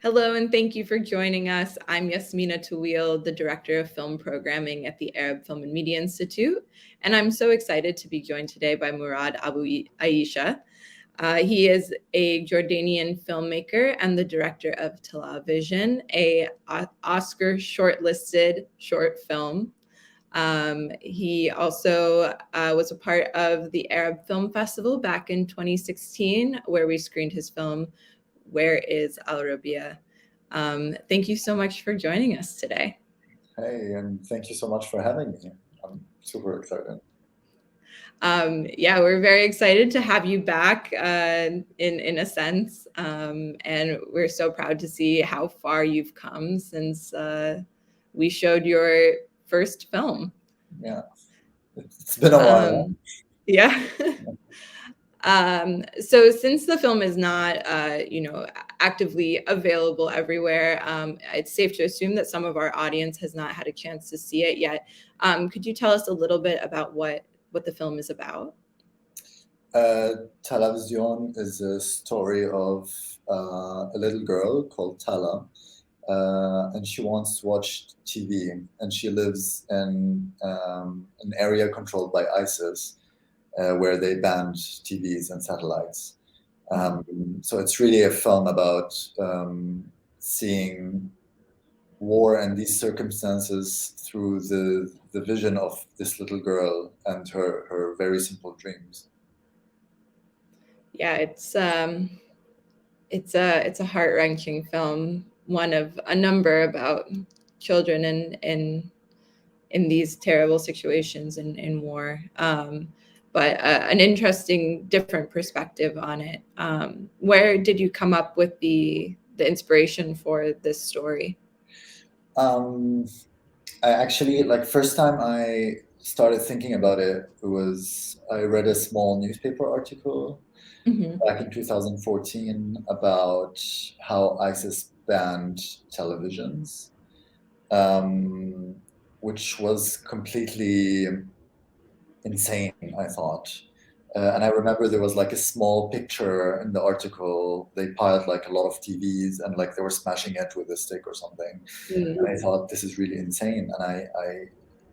Hello, and thank you for joining us. I'm Yasmina Tawil, the Director of Film Programming at the Arab Film and Media Institute, and I'm so excited to be joined today by Murad Abu Eisheh. He is a Jordanian filmmaker and the director of TALA'VISION, a Oscar shortlisted short film. He also was a part of the Arab Film Festival back in 2016, where we screened his film, Where is Al Rabia? Thank you so much for joining us today. Hey, and thank you so much for having me. I'm super excited. Yeah, we're very excited to have you back in a sense. And we're so proud to see how far you've come since we showed your first film. Yeah, it's been a while. Yeah. So since the film is not, actively available everywhere, it's safe to assume that some of our audience has not had a chance to see it yet. Could you tell us a little bit about what the film is about? Tala'vision is a story of a little girl called Tala, and she wants to watch TV, and she lives in an area controlled by ISIS, where they banned TVs and satellites. So it's really a film about seeing war and these circumstances through the vision of this little girl and her very simple dreams. Yeah, it's a heart-wrenching film, one of a number about children in these terrible situations in war. But an interesting, different perspective on it. Where did you come up with the inspiration for this story? I actually, first time I started thinking about it was I read a small newspaper article back in 2014 about how ISIS banned televisions, which was completely insane, I thought. And I remember there was like a small picture in the article. They piled like a lot of TVs and like they were smashing it with a stick or something. And I thought, this is really insane. And I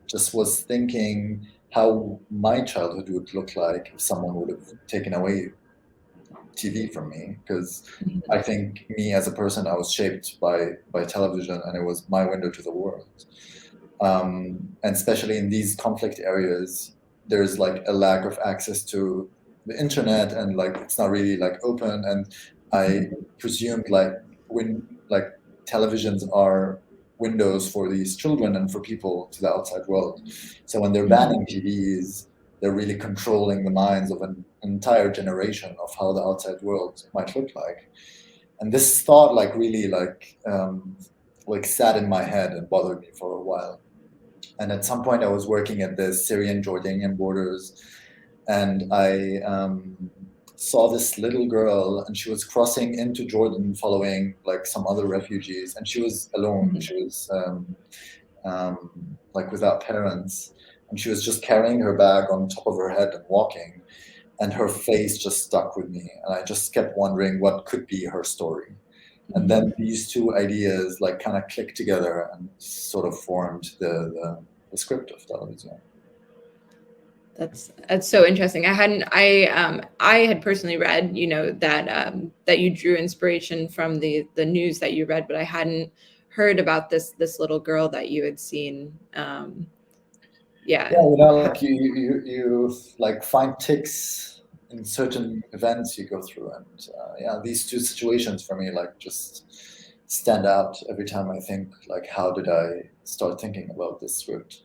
just was thinking how my childhood would look like if someone would have taken away TV from me. Because I think me as a person, I was shaped by television, and it was my window to the world. And especially in these conflict areas, there's like a lack of access to the internet, and like it's not really like open. And I presumed like when like televisions are windows for these children and for people to the outside world. So when they're banning TVs, they're really controlling the minds of an entire generation of how the outside world might look like. And this thought like really like sat in my head and bothered me for a while. And at some point I was working at the Syrian Jordanian borders, and I saw this little girl, and she was crossing into Jordan following like some other refugees, and she was alone. She was like without parents, and she was just carrying her bag on top of her head and walking, and her face just stuck with me, and I just kept wondering what could be her story. And then these two ideas like kind of clicked together and sort of formed the script of Tala'vison. That's so interesting. I had personally read, that you drew inspiration from the news that you read, but I hadn't heard about this little girl that you had seen. Yeah, like you like find ticks in certain events you go through, and these two situations for me like just stand out every time I think like, how did I start thinking about this script?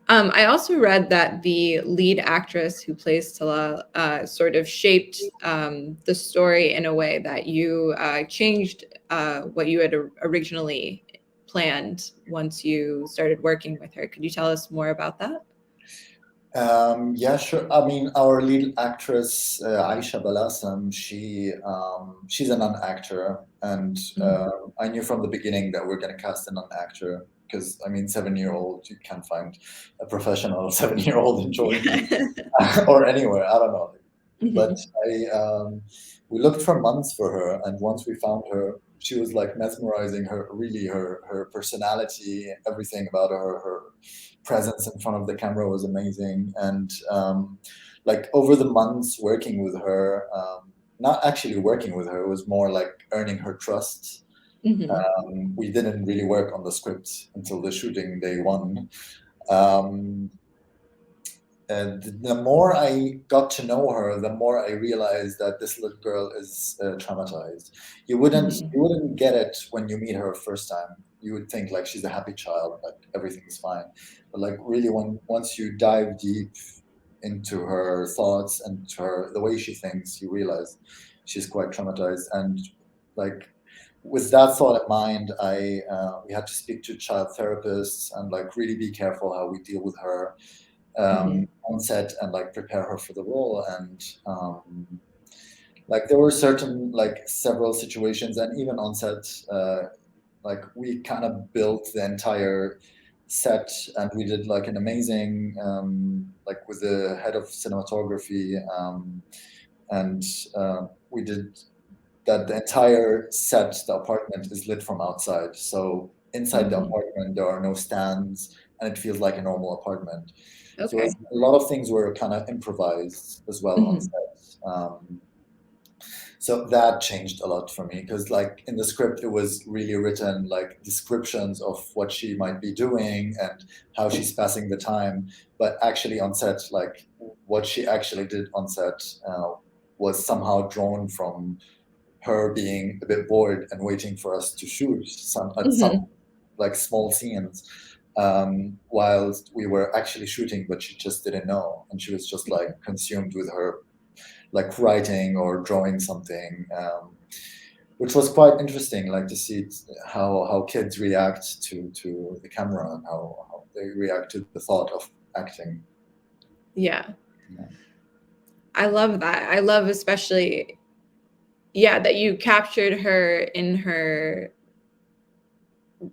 I also read that the lead actress who plays Tala sort of shaped the story in a way that you changed what you had originally planned once you started working with her. Could you tell us more about that? Yeah, sure. I mean, our lead actress, Aisha Balasam, she's a non-actor, and I knew from the beginning that we're going to cast a non-actor, because I mean, 7-year-old, you can't find a professional 7-year-old in Jordan or anywhere. I don't know. But we looked for months for her, and once we found her, she was like mesmerizing. Her personality, everything about her presence in front of the camera was amazing. And like over the months working with her, not actually working with her, it was more like earning her trust. We didn't really work on the script until the shooting day one. And the more I got to know her, the more I realized that this little girl is traumatized. You wouldn't get it when you meet her first time. You would think like she's a happy child, like everything's fine. But like really, once you dive deep into her thoughts and the way she thinks, you realize she's quite traumatized. And like with that thought in mind, we had to speak to child therapists and like really be careful how we deal with her on set and like prepare her for the role. And like there were certain like several situations, and even on set, like we kind of built the entire set, and we did like an amazing like with the head of cinematography, and we did that. The entire set, the apartment, is lit from outside, so inside the apartment there are no stands, and it feels like a normal apartment. So a lot of things were kind of improvised as well on set. So that changed a lot for me, because like in the script it was really written like descriptions of what she might be doing and how she's passing the time, but actually on set, like what she actually did on set was somehow drawn from her being a bit bored and waiting for us to shoot some like small scenes whilst we were actually shooting, but she just didn't know, and she was just like consumed with her like writing or drawing something, which was quite interesting, like to see how kids react to the camera and how they react to the thought of acting. Yeah. I love that. I love especially, that you captured her in her,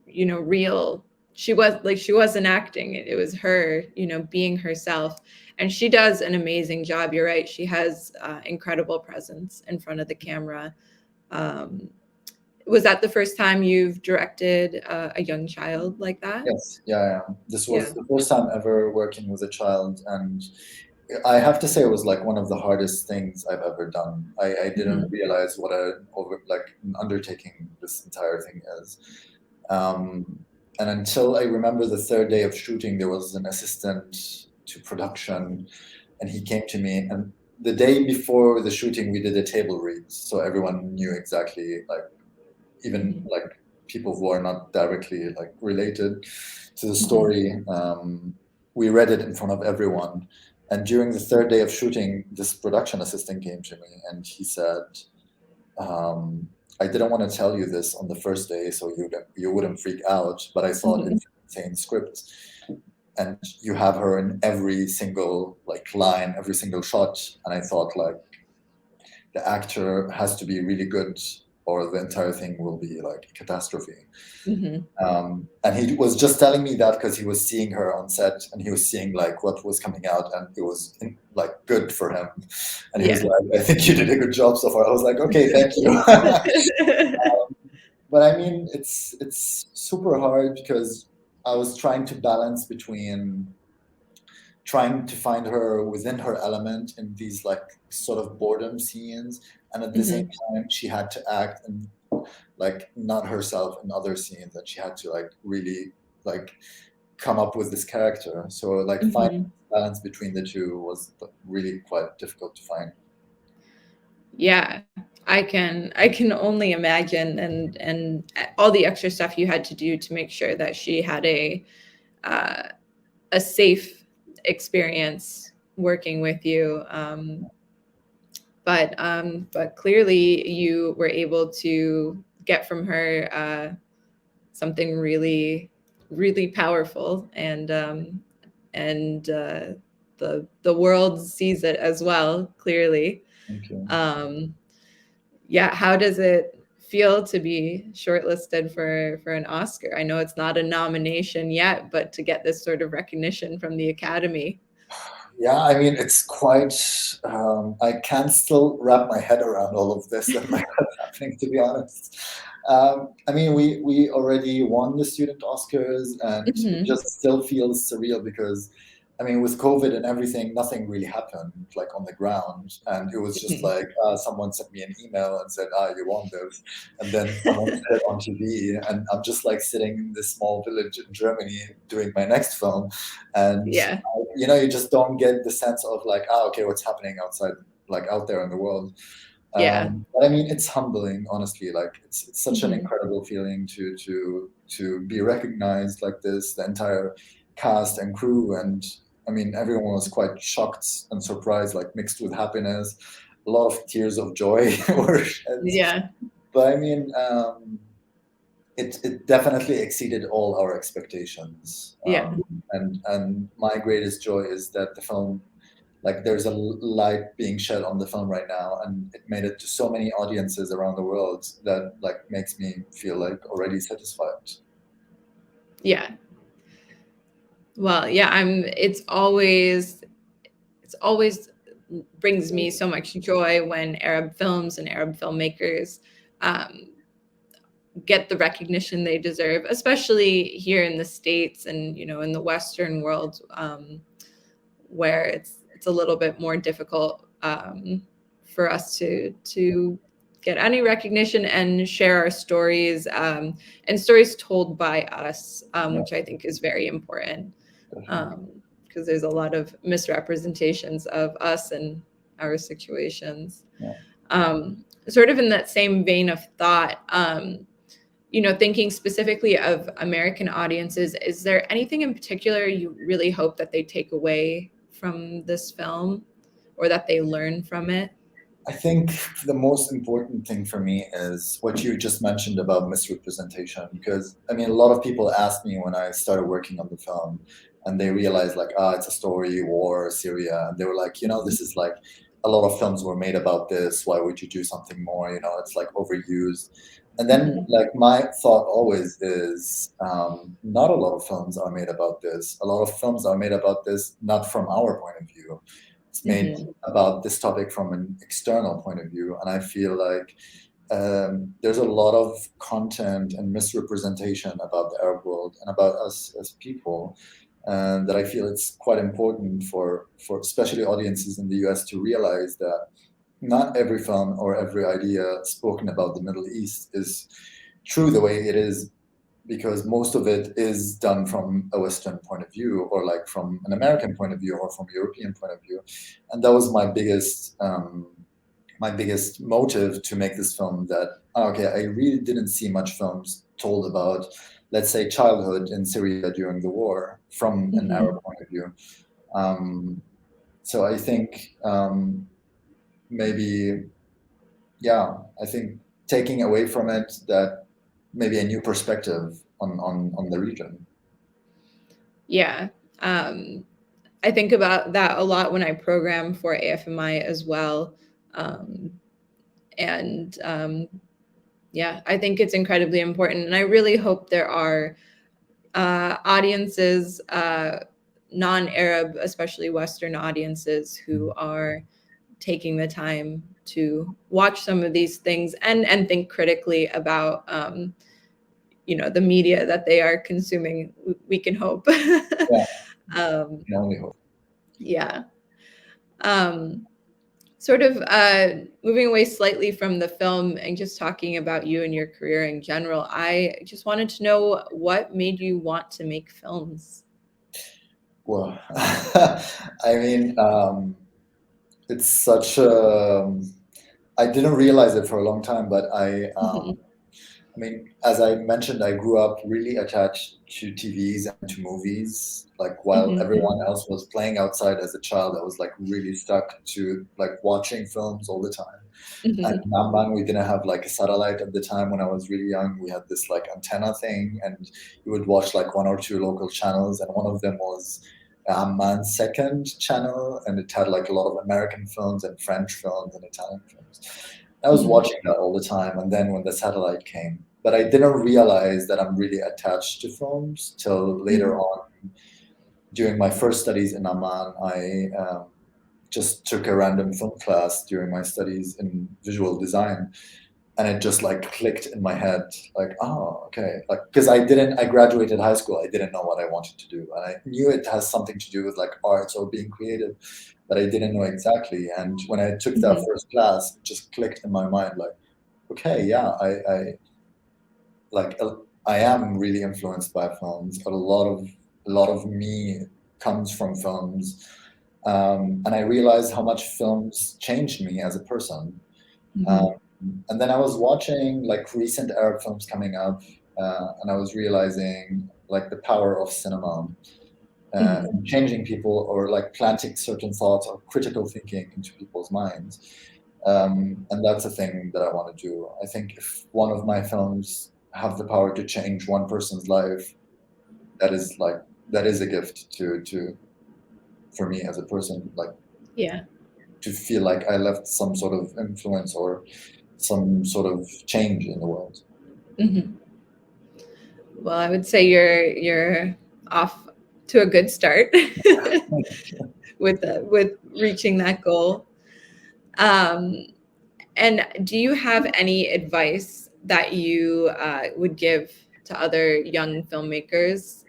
real, she wasn't acting. It was her, being herself. And she does an amazing job. You're right. She has incredible presence in front of the camera. Was that the first time you've directed a young child like that? Yes. Yeah. This was the first time ever working with a child, and I have to say it was like one of the hardest things I've ever done. I didn't realize what an undertaking this entire thing is. And until I remember the third day of shooting, there was an assistant to production, and he came to me, and the day before the shooting we did a table read, so everyone knew exactly, like even like people who are not directly like related to the story, we read it in front of everyone. And during the third day of shooting, this production assistant came to me and he said, I didn't want to tell you this on the first day so you wouldn't freak out, but I thought it's an insane script, and you have her in every single like line, every single shot, and I thought like the actor has to be really good or the entire thing will be like a catastrophe. And he was just telling me that because he was seeing her on set and he was seeing like what was coming out, and it was like good for him. And he was like, I think you did a good job so far. I was like, okay, thank you. But I mean, it's super hard because I was trying to balance between trying to find her within her element in these like sort of boredom scenes, and at the same time she had to act and like not herself in other scenes, and she had to like really like come up with this character. So like finding balance between the two was really quite difficult to find. Yeah, I can only imagine, and all the extra stuff you had to do to make sure that she had a safe experience working with you. But clearly you were able to get from her something really, really powerful, and the world sees it as well, clearly. Thank you. How does it feel to be shortlisted for an Oscar? I know it's not a nomination yet, but to get this sort of recognition from the Academy. Yeah, I mean, it's quite, I can't still wrap my head around all of this that might be happening, to be honest. I mean, we already won the student Oscars, and it just still feels surreal because, I mean, with COVID and everything, nothing really happened like on the ground. And it was just like someone sent me an email and said, you won this. And then someone said it on TV, and I'm just like sitting in this small village in Germany doing my next film. And Yeah. you know, you just don't get the sense of like, okay, what's happening outside, like out there in the world. Yeah. But I mean, it's humbling, honestly. Like it's such an incredible feeling to be recognized like this. The entire cast and crew, and I mean, everyone was quite shocked and surprised, like mixed with happiness. A lot of tears of joy were shed. Yeah. But I mean, it definitely exceeded all our expectations. Yeah. And my greatest joy is that the film, like there's a light being shed on the film right now, and it made it to so many audiences around the world that like makes me feel like already satisfied. Yeah. Well, yeah, it's always brings me so much joy when Arab films and Arab filmmakers get the recognition they deserve, especially here in the States and, you know, in the Western world, where it's a little bit more difficult for us to get any recognition and share our stories, and stories told by us, which I think is very important, because there's a lot of misrepresentations of us and our situations. Sort of in that same vein of thought, you know, thinking specifically of American audiences, is there anything in particular you really hope that they take away from this film or that they learn from it? I think the most important thing for me is what you just mentioned about misrepresentation, because I mean, a lot of people asked me when I started working on the film, and they realized like, it's a story, war, Syria, and they were like, you know, this is like a lot of films were made about this. Why would you do something more? You know, it's like overused. And then like my thought always is, not a lot of films are made about this. A lot of films are made about this not from our point of view. It's made about this topic from an external point of view, and I feel like there's a lot of content and misrepresentation about the Arab world and about us as people, and that I feel it's quite important for especially audiences in the US to realize that not every film or every idea spoken about the Middle East is true the way it is, because most of it is done from a Western point of view, or like from an American point of view, or from a European point of view. And that was my biggest motive to make this film, that okay, I really didn't see much films told about, let's say, childhood in Syria during the war from an Arab point of view. So I think maybe, yeah, I think taking away from it that maybe a new perspective on the region. Yeah. I think about that a lot when I program for AFMI as well. Yeah, I think it's incredibly important. And I really hope there are audiences, non-Arab, especially Western audiences, who are taking the time to watch some of these things and think critically about you know, the media that they are consuming. We can hope. Yeah. Can only hope. Yeah. Sort of moving away slightly from the film and just talking about you and your career in general, I just wanted to know what made you want to make films? Well, I mean, it's such a, I didn't realize it for a long time, but I mean, as I mentioned, I grew up really attached to TVs and to movies. Like while everyone else was playing outside as a child, I was like really stuck to like watching films all the time. And in Amman, we didn't have like a satellite at the time. When I was really young, we had this like antenna thing, and you would watch like one or two local channels, and one of them was Amman's second channel, and it had like a lot of American films and French films and Italian films. I was watching that all the time, and then when the satellite came, but I didn't realize that I'm really attached to films till later on. during my first studies in Amman, I just took a random film class during my studies in visual design, and it just like clicked in my head, like, oh, okay, like, because I graduated high school, I didn't know what I wanted to do, and I knew it has something to do with like arts or being creative, but I didn't know exactly. And when I took that first class, it just clicked in my mind, like, okay, yeah, I am really influenced by films, but a lot of me comes from films, and I realized how much films changed me as a person. And then I was watching like recent Arab films coming up, and I was realizing like the power of cinema, in changing people, or like planting certain thoughts or critical thinking into people's minds. And that's a thing that I want to do. I think if one of my films have the power to change one person's life, that is a gift to for me as a person, like, Yeah. to feel like I left some sort of influence or some sort of change in the world. Well, I would say you're off to a good start with reaching that goal. And do you have any advice that you would give to other young filmmakers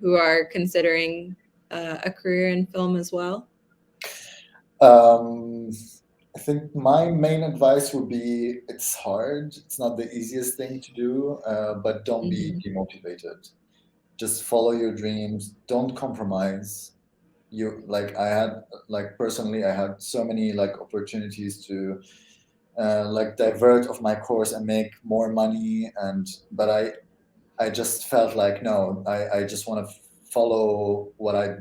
who are considering a career in film as well? I think my main advice would be, it's hard. It's not the easiest thing to do, but don't be demotivated. Just follow your dreams. Don't compromise. You like I had like personally, I had so many like opportunities to like divert of my course and make more money, but I just felt like, no, I just want to follow what I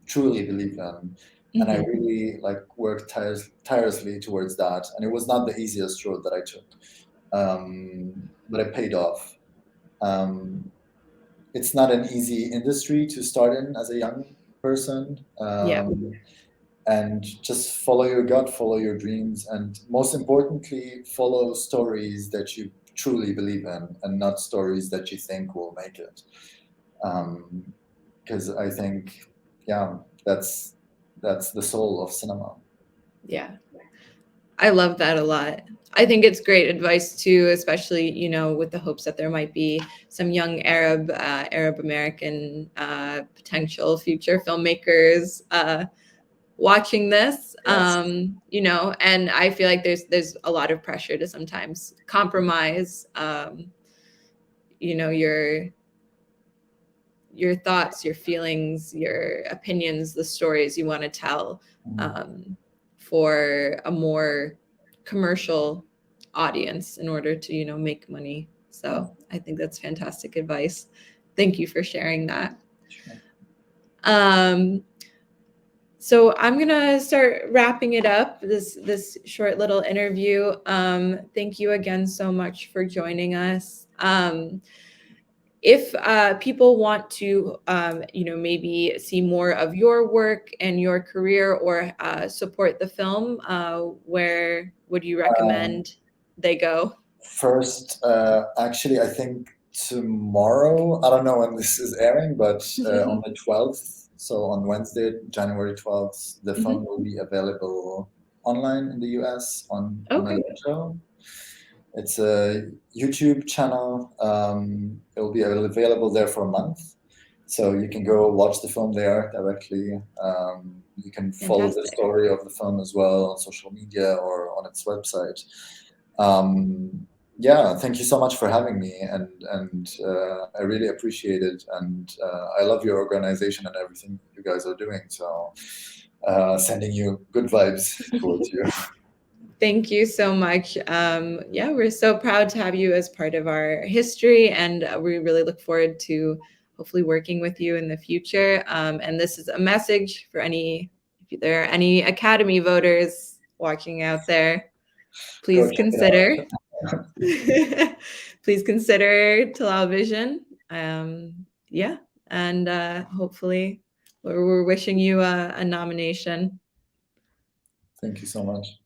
truly believe in. And I really like worked tirelessly towards that. And it was not the easiest road that I took, but it paid off. It's not an easy industry to start in as a young person. Yeah. And just follow your gut, follow your dreams, and most importantly, follow stories that you truly believe in, and not stories that you think will make it. Because I think, yeah, that's the soul of cinema. Yeah. I love that a lot. I think it's great advice too, especially, you know, with the hopes that there might be some young Arab American potential future filmmakers watching this. Yes. You know, and I feel like there's a lot of pressure to sometimes compromise, you know, your thoughts, your feelings, your opinions, the stories you want to tell, for a more commercial audience in order to, you know, make money. So I think that's fantastic advice. Thank you for sharing that. Sure. So I'm gonna start wrapping it up, this short little interview. Thank you again so much for joining us. If people want to, you know, maybe see more of your work and your career, or support the film, where would you recommend they go? First, actually, I think tomorrow, I don't know when this is airing, but on the 12th, so on Wednesday, January 12th, the film will be available online in the US on Allegro. It's a YouTube channel. It will be available there for a month. So you can go watch the film there directly. You can follow the story of the film as well on social media or on its website. Yeah, thank you so much for having me, and I really appreciate it, and I love your organization and everything you guys are doing. So sending you good vibes towards you. Thank you so much. Yeah, we're so proud to have you as part of our history, and we really look forward to hopefully working with you in the future. And this is a message for if there are any Academy voters watching out there, please consider please consider Tala'visión. Yeah, and hopefully we're wishing you a nomination. Thank you so much.